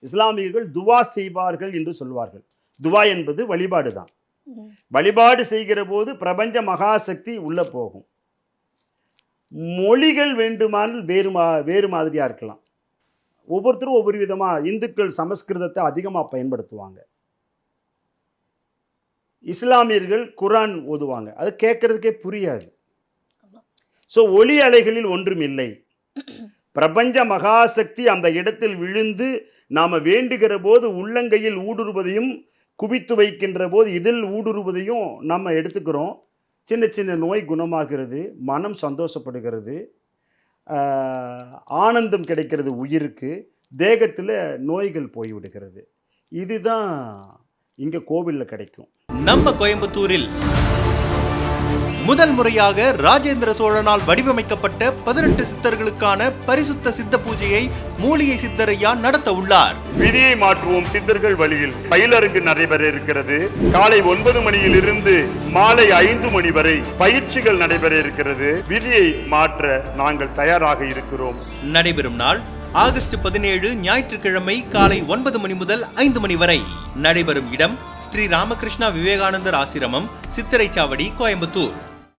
இஸ்லாமியர்கள் துவா செய்வார்கள் என்று சொல்வார்கள். துவா என்பது வழிபாடு தான். வழிபாடு செய்கிற போது பிரபஞ்ச மகாசக்தி உள்ள போகும். மொழிகள் வேண்டுமானால் வேறு மாதிரியா இருக்கலாம். ஒவ்வொருத்தரும் ஒவ்வொரு விதமா, இந்துக்கள் சமஸ்கிருதத்தை அதிகமாக பயன்படுத்துவாங்க. இஸ்லாமியர்கள் குரான் ஓதுவாங்க. அது கேட்கறதுக்கே புரியாது. ஸோ ஒலி அலைகளில் ஒன்றும் இல்லை. பிரபஞ்ச மகாசக்தி அந்த இடத்தில் விழுந்து நாம் வேண்டுகிற போது உள்ளங்கையில் ஊடுருவதையும் குவித்து வைக்கின்ற போது இதில் ஊடுருவதையும் நம்ம எடுத்துக்கிறோம். சின்ன சின்ன நோய் குணமாகிறது, மனம் சந்தோஷப்படுகிறது, ஆனந்தம் கிடைக்கிறது உயிருக்கு, தேகத்தில் நோய்கள் போய்விடுகிறது. இதுதான் இங்கே கோவிலில் கிடைக்கும். நம்ம கோயம்புத்தூரில் முதல் முறையாக ராஜேந்திர சோழனால் வடிவமைக்கப்பட்ட 18 சித்தர்களுக்கான பரிசுத்த சித்த பூஜையை மூலிகை சித்தரையா நடத்த உள்ளார். விதியை மாற்றுவோம் சித்தர்கள் வழியில் பயிலரங்கு நடைபெற இருக்கிறது. காலை 9 மணியிலிருந்து மாலை 5 மணி வரை பயிற்சிகள் நடைபெற இருக்கிறது. விதியை மாற்ற நாங்கள் தயாராக இருக்கிறோம். நடைபெறும் நாள் ஆகஸ்ட் 17 ஞாயிற்றுக்கிழமை காலை 9 மணி முதல் 5 மணி வரை. நடைபெறும் இடம் ஸ்ரீ ராமகிருஷ்ணா விவேகானந்தர் ஆசிரமம், சித்திரைச்சாவடி, கோயம்புத்தூர்.